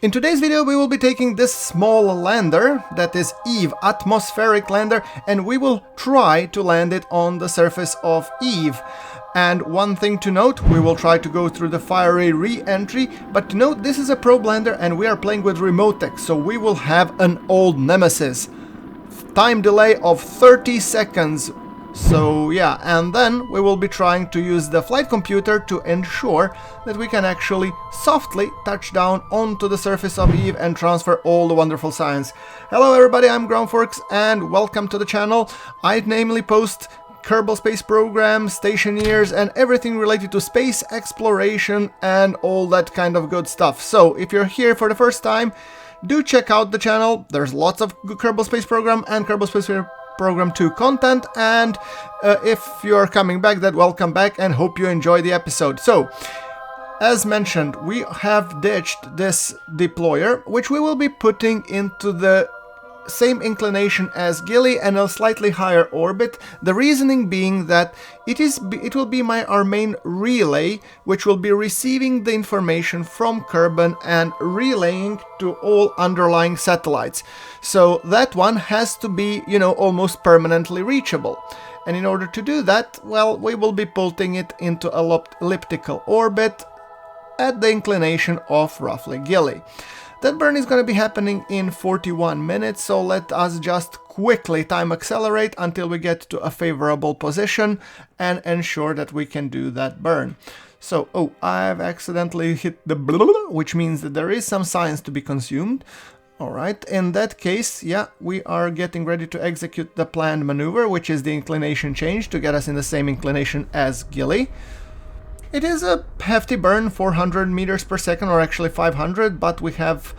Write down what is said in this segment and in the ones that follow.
In today's video we will be taking this small lander, that is Eve, atmospheric lander, and we will try to land it on the surface of Eve. And one thing to note, we will try to go through the fiery re-entry, but to note this is a probe lander and we are playing with RemoteTech, so we will have an old nemesis. Time delay of 30 seconds. So yeah, and then we will be trying to use the flight computer to ensure that we can actually softly touch down onto the surface of Eve and transfer all the wonderful science. Hello everybody, I'm GrunfWorks and welcome to the channel. I namely post Kerbal Space Program, stationeers and everything related to space exploration and all that kind of good stuff. So if you're here for the first time, do check out the channel. There's lots of good Kerbal Space Program and Kerbal Space Program 2 content, and if you're coming back, then welcome back and hope you enjoy the episode. So, as mentioned, we have ditched this deployer, which we will be putting into the same inclination as Gilly and a slightly higher orbit. The reasoning being that it will be our main relay, which will be receiving the information from Kerbal and relaying to all underlying satellites. So that one has to be, almost permanently reachable. And in order to do that, well, we will be putting it into an elliptical orbit at the inclination of roughly Gilly. That burn is going to be happening in 41 minutes, so let us just quickly time accelerate until we get to a favorable position and ensure that we can do that burn. So, I've accidentally hit the blue, which means that there is some science to be consumed. Alright, in that case, yeah, we are getting ready to execute the planned maneuver, which is the inclination change to get us in the same inclination as Gilly. It is a hefty burn, 400 meters per second, or actually 500, but we have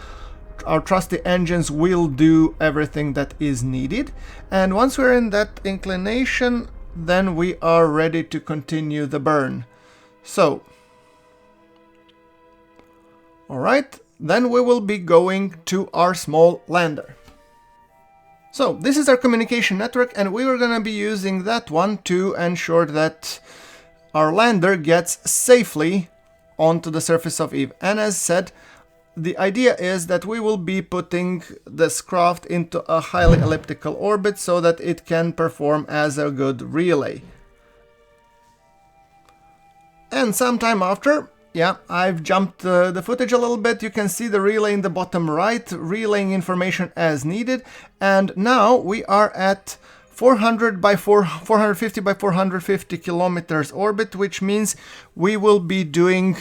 our trusty engines will do everything that is needed. And once we're in that inclination, then we are ready to continue the burn. So, alright, then we will be going to our small lander. So, this is our communication network, and we are going to be using that one to ensure that our lander gets safely onto the surface of Eve. And as said, the idea is that we will be putting this craft into a highly elliptical orbit so that it can perform as a good relay. And sometime after, yeah, I've jumped the footage a little bit. You can see the relay in the bottom right, relaying information as needed. And now we are at 450 by 450 kilometers orbit, which means we will be doing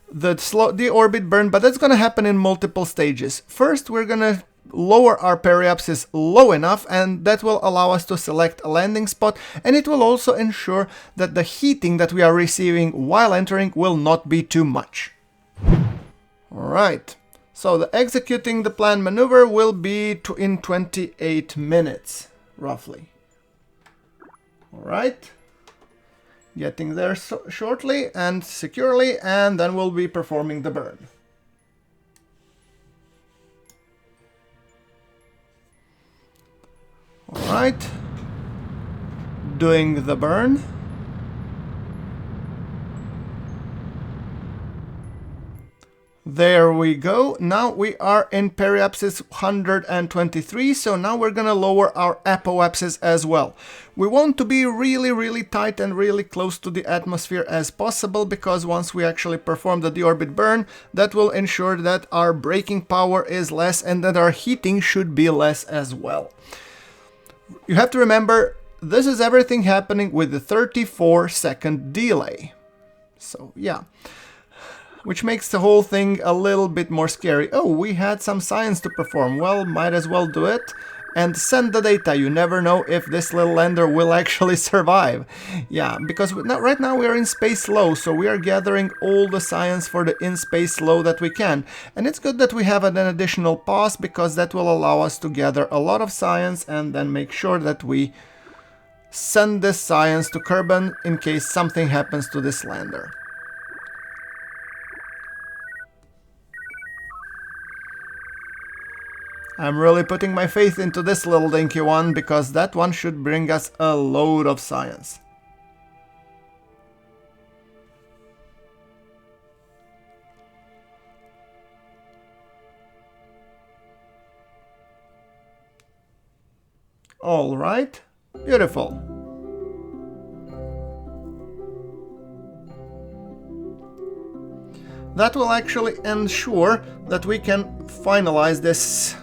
the Deorbit Burn, but that's going to happen in multiple stages. First, we're going to lower our periapsis low enough, and that will allow us to select a landing spot, and it will also ensure that the heating that we are receiving while entering will not be too much. Alright, so executing the planned maneuver will be in 28 minutes, roughly. Alright, getting there shortly and securely, and then we'll be performing the burn. Alright, doing the burn. There we go. Now we are in periapsis 123, so now we're gonna lower our apoapsis as well. We want to be really tight and really close to the atmosphere as possible, because once we actually perform the deorbit burn, that will ensure that our braking power is less and that our heating should be less as well. You have to remember, this is everything happening with the 34-second delay. So yeah. Which makes the whole thing a little bit more scary. Oh, we had some science to perform. Well, might as well do it. And send the data. You never know if this little lander will actually survive. Yeah, because right now we are in space low, so we are gathering all the science for the in-space low that we can. And it's good that we have an additional pause, because that will allow us to gather a lot of science and then make sure that we send this science to Kerbal in case something happens to this lander. I'm really putting my faith into this little dinky one, because that one should bring us a load of science. All right, beautiful. That will actually ensure that we can finalize this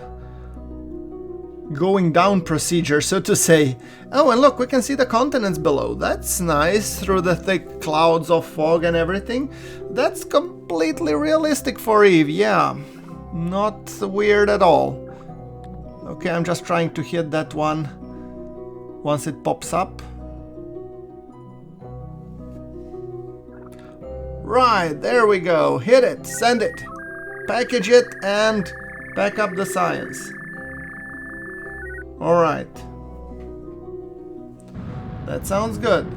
going down procedure, so to say. Oh, and look, we can see the continents below. That's nice, through the thick clouds of fog and everything. That's completely realistic for Eve, yeah. Not weird at all. Okay, I'm just trying to hit that one once it pops up. Right, there we go. Hit it, send it, package it, and back up the science. Alright. That sounds good.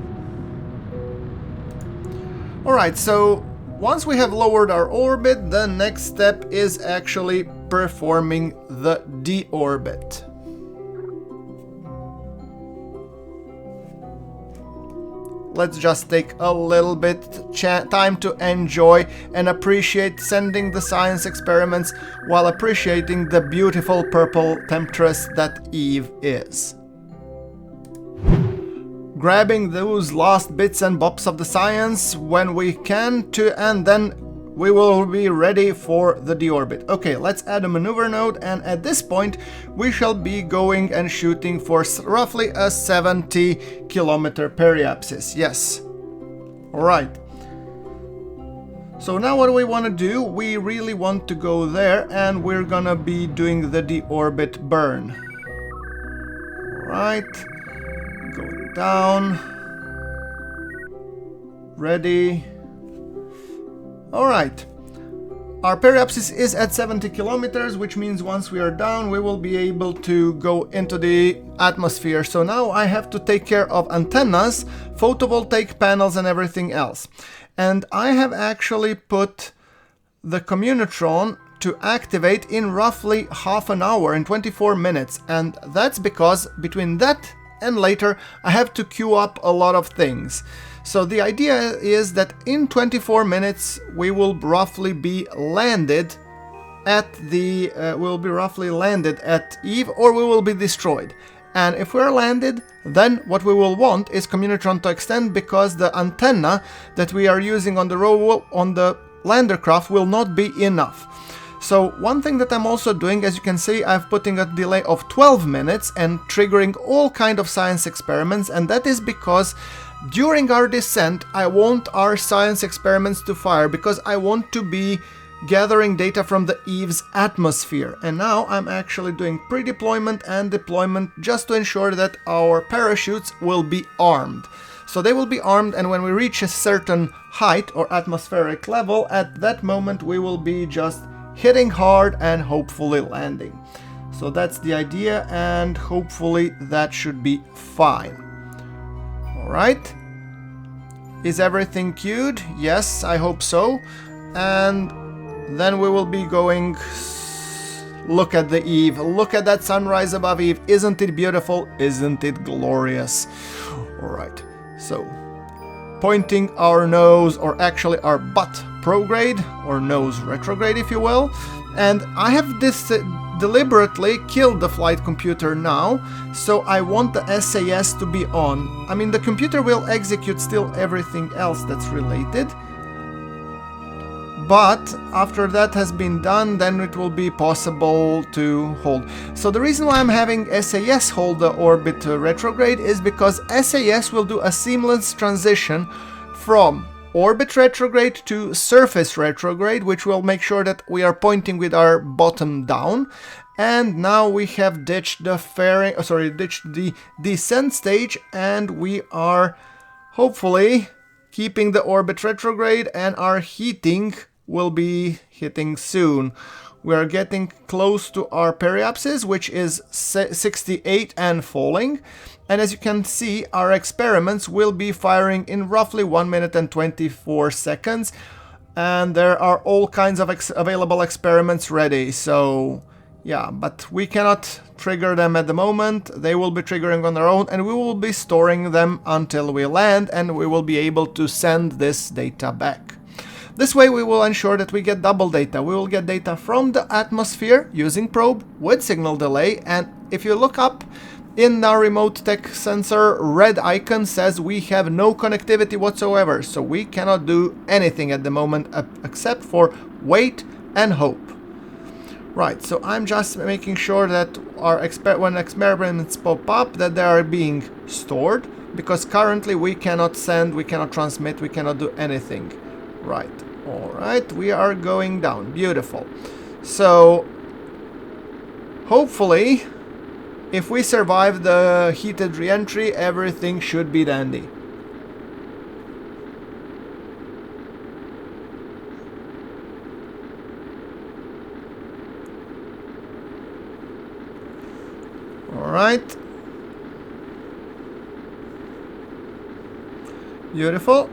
Alright, so once we have lowered our orbit, the next step is actually performing the deorbit. Let's just take a little bit time to enjoy and appreciate sending the science experiments while appreciating the beautiful purple temptress that Eve is. Grabbing those last bits and bobs of the science when we can and then we will be ready for the deorbit. Okay, let's add a maneuver node, and at this point we shall be going and shooting for roughly a 70-kilometer periapsis. Yes. Alright. So now what do we want to do? We really want to go there, and we're gonna be doing the deorbit burn. Alright. Going down. Ready. Alright, our periapsis is at 70 kilometers, which means once we are down, we will be able to go into the atmosphere. So now I have to take care of antennas, photovoltaic panels, and everything else. And I have actually put the Communitron to activate in roughly half an hour, in 24 minutes. And that's because between that and later, I have to queue up a lot of things. So the idea is that in 24 minutes we will roughly be landed at the Eve, or we will be destroyed. And if we're landed, then what we will want is Communitron to extend, because the antenna that we are using on the lander craft will not be enough. So one thing that I'm also doing, as you can see, I'm putting a delay of 12 minutes and triggering all kind of science experiments, and that is because during our descent, I want our science experiments to fire, because I want to be gathering data from the Eve's atmosphere. And now I'm actually doing pre-deployment and deployment just to ensure that our parachutes will be armed. So they will be armed, and when we reach a certain height or atmospheric level, at that moment we will be just hitting hard and hopefully landing. So that's the idea, and hopefully that should be fine. Alright, is everything queued? Yes, I hope so. And then we will be going... Look at the Eve, look at that sunrise above Eve. Isn't it beautiful? Isn't it glorious? Alright, so pointing our nose, or actually our butt prograde, or nose retrograde if you will. And I have this deliberately killed the flight computer now, so I want the SAS to be on. I mean, the computer will execute still everything else that's related, but after that has been done, then it will be possible to hold. So the reason why I'm having SAS hold the orbit retrograde is because SAS will do a seamless transition from orbit retrograde to surface retrograde, which will make sure that we are pointing with our bottom down. And now we have ditched the descent stage, and we are hopefully keeping the orbit retrograde, and our heating will be hitting soon. We are getting close to our periapsis, which is 68 and falling. And as you can see, our experiments will be firing in roughly 1 minute and 24 seconds. And there are all kinds of available experiments ready. So yeah, but we cannot trigger them at the moment. They will be triggering on their own, and we will be storing them until we land, and we will be able to send this data back. This way we will ensure that we get double data. We will get data from the atmosphere using probe with signal delay, and if you look up In our RemoteTech sensor, red icon says we have no connectivity whatsoever, so we cannot do anything at the moment except for wait and hope. Right, so I'm just making sure that when experiments pop up that they are being stored, because currently we cannot send, we cannot transmit, we cannot do anything. Right, alright, we are going down. Beautiful. So, hopefully, if we survive the heated re-entry, everything should be dandy. Alright. Beautiful.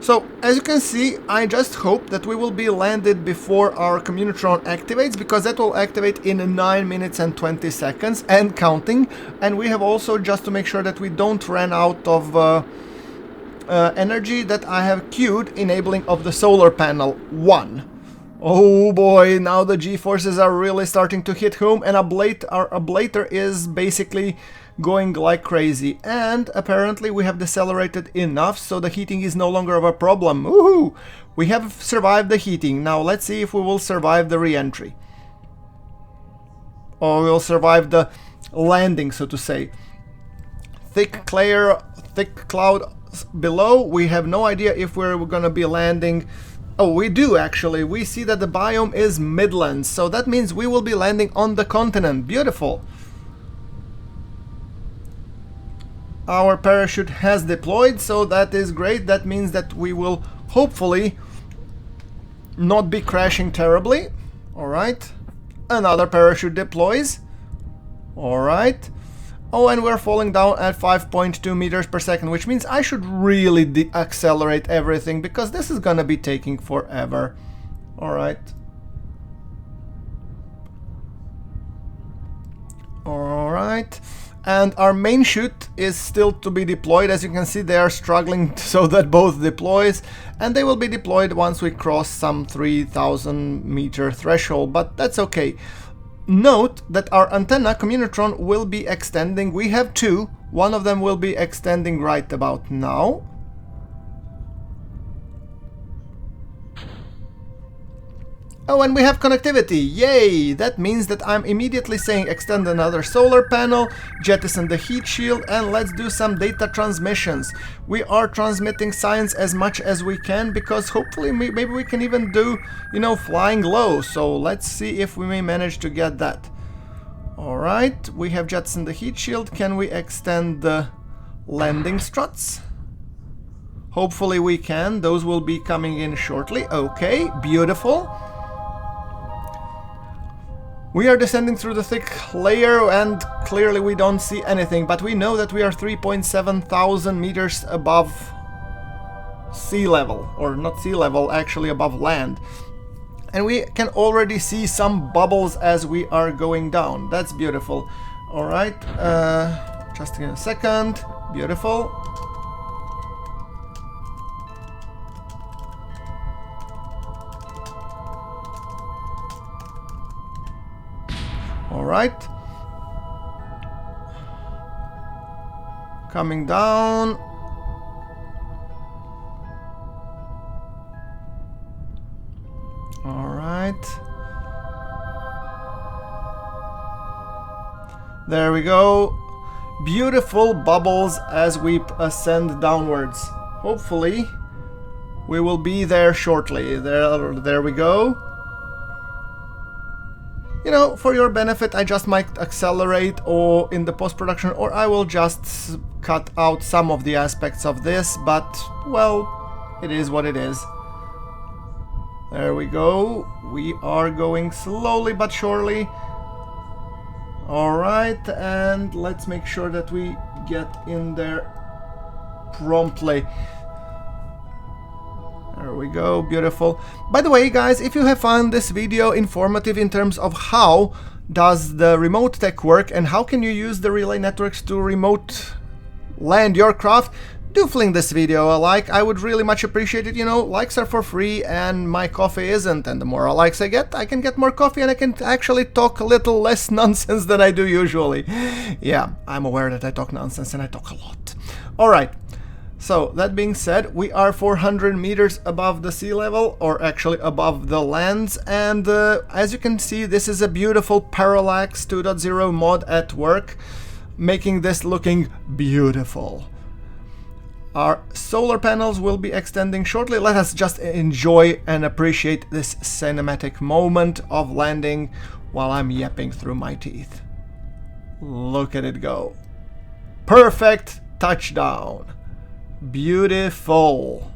So, as you can see, I just hope that we will be landed before our Communitron activates, because that will activate in 9 minutes and 20 seconds and counting. And we have also, just to make sure that we don't run out of energy, that I have queued enabling of the solar panel 1. Oh boy, now the G-forces are really starting to hit home, and our ablator is basically going like crazy. And apparently we have decelerated enough so the heating is no longer of a problem. Woohoo! We have survived the heating. Now let's see if we will survive the re-entry. Or we'll survive the landing, so to say. Thick cloud below. We have no idea if we're gonna be landing. Oh, we do actually. We see that the biome is Midlands, so that means we will be landing on the continent. Beautiful. Our parachute has deployed, so that is great. That means that we will hopefully not be crashing terribly. Alright. Another parachute deploys. Alright. Oh, and we're falling down at 5.2 meters per second, which means I should really accelerate everything, because this is gonna be taking forever. Alright. Alright. And our main chute is still to be deployed. As you can see, they are struggling so that both deploys, and they will be deployed once we cross some 3,000 meter threshold, but that's okay. Note that our antenna Communitron will be extending. We have two. One of them will be extending right about now. Oh, and we have connectivity. Yay! That means that I'm immediately saying extend another solar panel, jettison the heat shield, and let's do some data transmissions. We are transmitting science as much as we can, because hopefully maybe we can even do, you know, flying low. So let's see if we may manage to get that. Alright, we have jettisoned the heat shield. Can we extend the landing struts? Hopefully we can. Those will be coming in shortly. Okay, beautiful. We are descending through the thick layer, and clearly we don't see anything, but we know that we are 3.7 thousand meters above sea level, or not sea level, actually above land. And we can already see some bubbles as we are going down. That's beautiful. Alright, just in a second. Beautiful. Alright. Coming down. Alright. There we go. Beautiful bubbles as we ascend downwards. Hopefully we will be there shortly. There we go. You know, for your benefit, I just might accelerate or in the post-production, or I will just cut out some of the aspects of this, but, well, it is what it is. There we go. We are going slowly but surely. Alright, and let's make sure that we get in there promptly. There we go, beautiful. By the way, guys, if you have found this video informative in terms of how does the RemoteTech work and how can you use the relay networks to remote land your craft, do fling this video a like. I would really much appreciate it. You know, likes are for free and my coffee isn't, and the more likes I can get more coffee and I can actually talk a little less nonsense than I do usually. Yeah, I'm aware that I talk nonsense and I talk a lot. Alright, so that being said, we are 400 meters above the sea level, or actually above the lands, and as you can see, this is a beautiful Parallax 2.0 mod at work, making this looking beautiful. Our solar panels will be extending shortly. Let us just enjoy and appreciate this cinematic moment of landing while I'm yapping through my teeth. Look at it go. Perfect touchdown. Beautiful.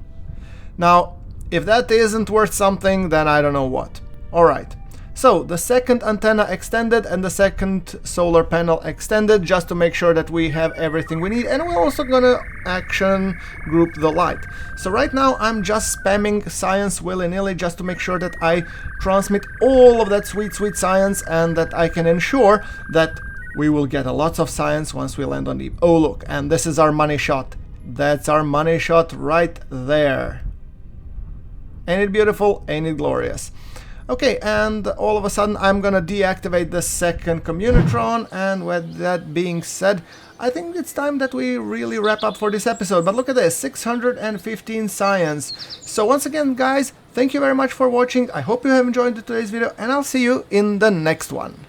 Now, if that isn't worth something, then I don't know what. Alright. So, the second antenna extended and the second solar panel extended, just to make sure that we have everything we need, and we're also gonna action group the light. So right now I'm just spamming science willy-nilly just to make sure that I transmit all of that sweet science, and that I can ensure that we will get a lot of science once we land on Eve. Oh look, and this is our money shot. That's our money shot right there. Ain't it beautiful? Ain't it glorious? Okay, and all of a sudden I'm gonna deactivate the second Communitron, and with that being said, I think it's time that we really wrap up for this episode. But look at this, 615 science. So once again, guys, thank you very much for watching. I hope you have enjoyed today's video, and I'll see you in the next one.